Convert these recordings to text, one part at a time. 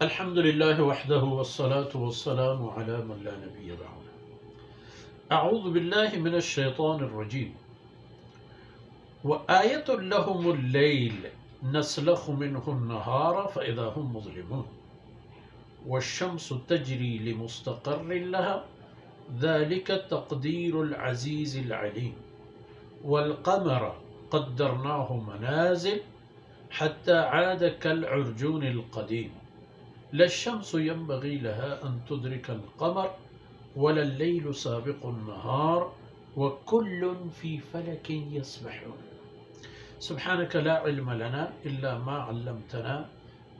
الحمد لله وحده والصلاة والسلام على من لا نبي بعده. أعوذ بالله من الشيطان الرجيم. وآية لهم الليل نسلخ منه النهار فإذا هم مظلمون والشمس تجري لمستقر لها ذلك تقدير العزيز العليم والقمر قدرناه منازل حتى عاد كالعرجون القديم لا الشمس ينبغي لها أن تدرك القمر ولا الليل سابق النهار وكل في فلك يسبحون. سبحانك لا علم لنا إلا ما علمتنا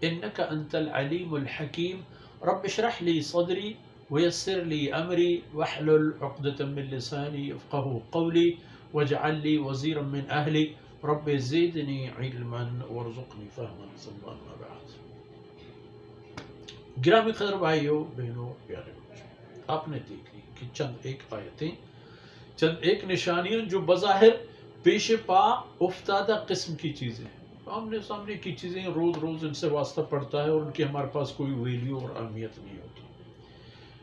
إنك أنت العليم الحكيم. رب اشرح لي صدري ويسر لي أمري واحلل عقدة من لساني يفقه قولي واجعل لي وزيرا من أهلي رب زدني علما وارزقني فهما ثم أما بعد. گرامی قدر بھائیوں بہنوں پیارے بچوں، آپ نے دیکھ لی کہ چند ایک آیتیں، چند ایک نشانیاں جو بظاہر پیش پا افتادہ قسم کی چیزیں ہیں، آمنے سامنے کی چیزیں، روز روز ان سے واسطہ پڑتا ہے اور ان کی ہمارے پاس کوئی ویلیو اور اہمیت نہیں ہوتی،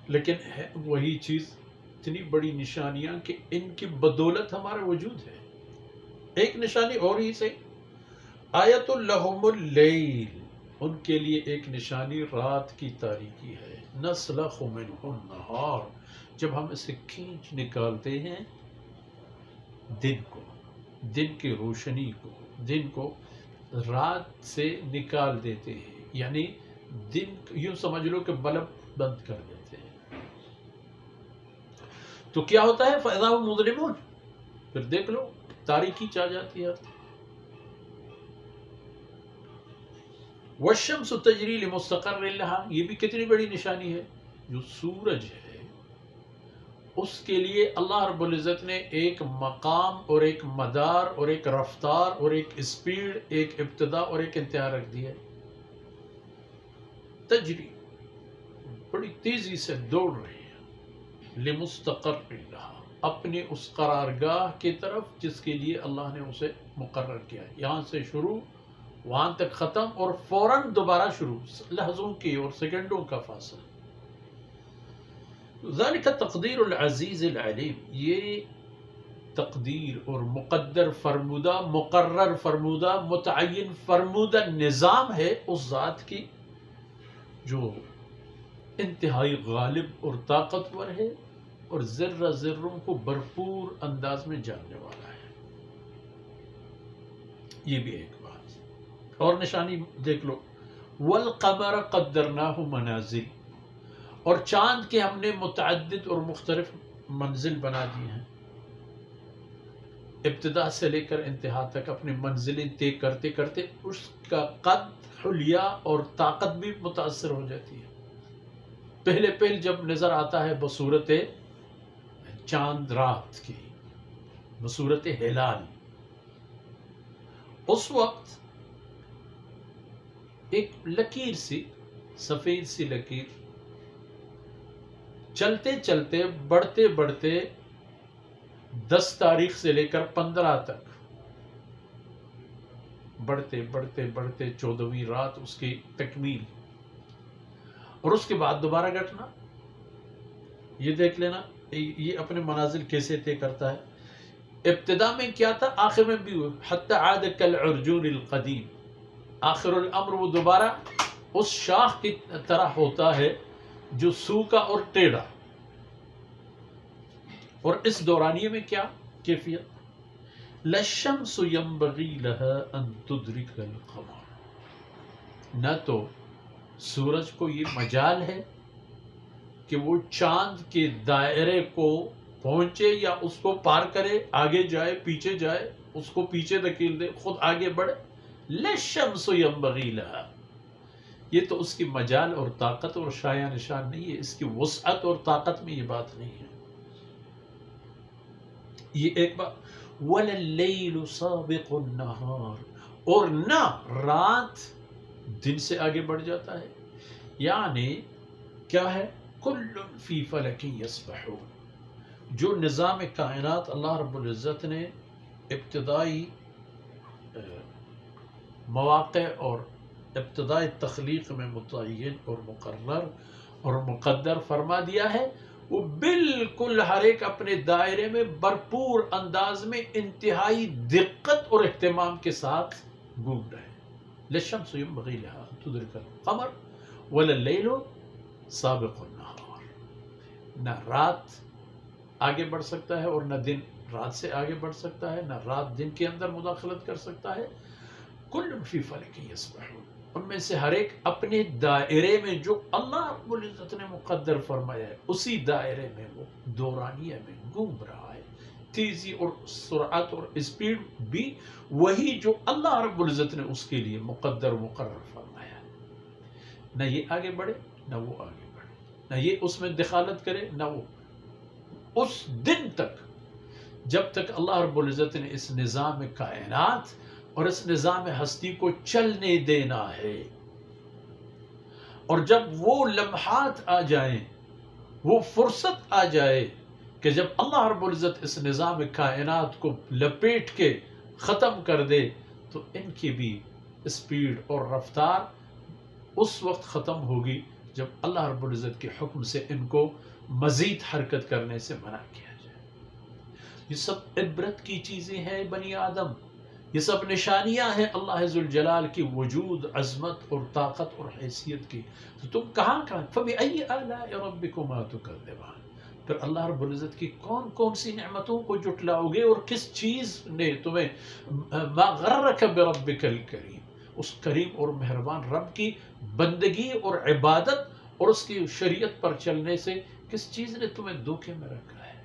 لیکن ہے وہی چیز اتنی بڑی نشانیاں کہ ان کی بدولت ہمارا وجود ہے۔ ایک نشانی اور ہی سے آیت لہم اللیل، ان کے لیے ایک نشانی رات کی تاریکی ہے۔ نسلخ منہ النہار، جب ہم اسے کھینچ نکالتے ہیں دن کو، دن کی روشنی کو، دن کو رات سے نکال دیتے ہیں، یعنی دن یوں سمجھ لو کہ بلب بند کر دیتے ہیں، تو کیا ہوتا ہے فَإِذَا هُمْ مُظْلِمُونَ، پھر دیکھ لو تاریکی چاہ جاتی ہے۔ وَالشَّمْسُ تَجْرِي لِمُسْتَقَرٍّ لَهَا، یہ بھی کتنی بڑی نشانی ہے۔ جو سورج ہے اس کے لیے اللہ رب العزت نے ایک مقام اور ایک مدار اور ایک رفتار اور ایک اسپیڈ، ایک ابتدا اور ایک انتہا رکھ دی ہے۔ تجری، بڑی تیزی سے دوڑ رہی ہے، لِمُسْتَقَرٍّ لَهَا، اپنے اس قرارگاہ کی طرف جس کے لیے اللہ نے اسے مقرر کیا ہے۔ یہاں سے شروع وہاں تک ختم اور فوراً دوبارہ شروع، لحظوں کی اور سیکنڈوں کا فاصلہ۔ ذالک تقدیر العزیز العلیم، یہ تقدیر اور مقدر فرمودہ، مقرر فرمودہ، متعین فرمودہ نظام ہے اس ذات کی جو انتہائی غالب اور طاقتور ہے اور ذرہ ذروں کو بھرپور انداز میں جاننے والا ہے۔ یہ بھی ایک بات اور نشانی دیکھ لو، والقمر قدرناہ منازل، اور چاند کے ہم نے متعدد اور مختلف منزل بنا دی ہیں، ابتدا سے لے کر انتہا تک اپنی منزلیں طے کرتے کرتے اس کا قد، حلیہ اور طاقت بھی متاثر ہو جاتی ہے۔ پہلے جب نظر آتا ہے بصورت چاند رات کی، بصورت ہلال، اس وقت ایک لکیر سی، سفید سی لکیر، چلتے چلتے بڑھتے بڑھتے 10 تاریخ سے لے کر 15 تک، بڑھتے بڑھتے بڑھتے 14ویں رات اس کی تکمیل، اور اس کے بعد دوبارہ گھٹنا۔ یہ دیکھ لینا یہ اپنے منازل کیسے طے کرتا ہے۔ ابتدا میں کیا تھا، آخر میں بھی حتی عاد کالعرجون القدیم، آخر الامر وہ دوبارہ اس شاخ کی طرح ہوتا ہے جو سوکھا اور ٹیڑھا۔ اور اس دورانیے میں کیا کیفیت، لَلشَّمْسُ يَنبَغِي لَهَا أَن تُدْرِكَ الْقَمَرَ، نہ تو سورج کو یہ مجال ہے کہ وہ چاند کے دائرے کو پہنچے یا اس کو پار کرے، آگے جائے پیچھے جائے، اس کو پیچھے دھکیل دے، خود آگے بڑھے۔ لَلشَّمْسُ يَنبَغِي لَهَا، یہ تو اس کی مجال اور طاقت اور شایع نشان نہیں ہے، اس کی وسعت اور طاقت میں یہ بات نہیں ہے۔ یہ ایک بات۔ وَلَا اللَّيْلُ سَابِقُ النَّهَارِ، اور نہ رات دن سے آگے بڑھ جاتا ہے، یعنی کیا ہے، كُلٌّ فِي فَلَكٍ يَسْبَحُونَ، جو نظام کائنات اللہ رب العزت نے ابتدائی مواقع اور ابتدائی تخلیق میں متعین اور مقرر اور مقدر فرما دیا ہے، وہ بالکل ہر ایک اپنے دائرے میں بھرپور انداز میں انتہائی دقت اور اہتمام کے ساتھ گھوم رہے ہیں۔ للشمس ينبغي لها أن تدرك القمر ولا الليل سابق النهار، نہ رات آگے بڑھ سکتا ہے اور نہ دن رات سے آگے بڑھ سکتا ہے، نہ رات دن کے اندر مداخلت کر سکتا ہے۔ کل فی فلک یسبحون، ان میں سے ہر ایک اپنے دائرے میں جو اللہ رب العزت نے مقدر فرمایا ہے اسی دائرے میں وہ دورانیہ میں گھوم رہا ہے۔ تیزی اور سرعت اور اسپیڈ بھی وہی جو اللہ رب العزت نے اس کے لیے مقدر مقرر فرمایا ہے۔ نہ یہ آگے بڑھے نہ وہ آگے بڑھے، نہ یہ اس میں دخالت کرے نہ وہ، اس دن تک جب تک اللہ رب العزت نے اس نظام کائنات اور اس نظام ہستی کو چلنے دینا ہے، اور جب وہ لمحات آ جائیں، وہ فرصت آ جائے کہ جب اللہ رب العزت اس نظام کائنات کو لپیٹ کے ختم کر دے، تو ان کی بھی اسپیڈ اور رفتار اس وقت ختم ہوگی جب اللہ رب العزت کے حکم سے ان کو مزید حرکت کرنے سے منع کیا جائے۔ یہ سب عبرت کی چیزیں ہیں بنی آدم، یہ سب نشانیاں ہیں اللہ ذوالجلال کی وجود، عظمت اور طاقت اور حیثیت کی۔ تو تم کہاں فَبِأَيِّ آلَاءِ رَبِّكُمَا تُكَذِّبَانِ، پھر اللہ رب العزت کی کون کون سی نعمتوں کو جٹلاؤ گے، اور کس چیز نے تمہیں مَا غَرَّكَ بِرَبِّكَ الْكَرِيمِ، اس کریم اور مہربان رب کی بندگی اور عبادت اور اس کی شریعت پر چلنے سے کس چیز نے تمہیں دھوکے میں رکھا ہے؟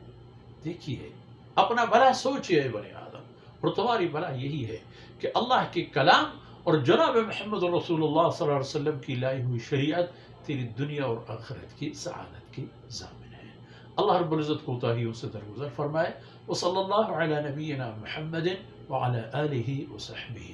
دیکھیے، اپنا بھلا سوچئے بنی آدم، اور تمہاری بھلا یہی ہے کہ اللہ کے کلام اور جناب محمد رسول اللہ صلی اللہ علیہ وسلم کی لائی ہوئی شریعت تیری دنیا اور آخرت کی سعادت کی ضامن ہے۔ اللہ رب العزت کوتاہیوں سے درگزر فرمائے۔ وصلی اللہ علی نبینا محمد وعلی آلہ وصحبہ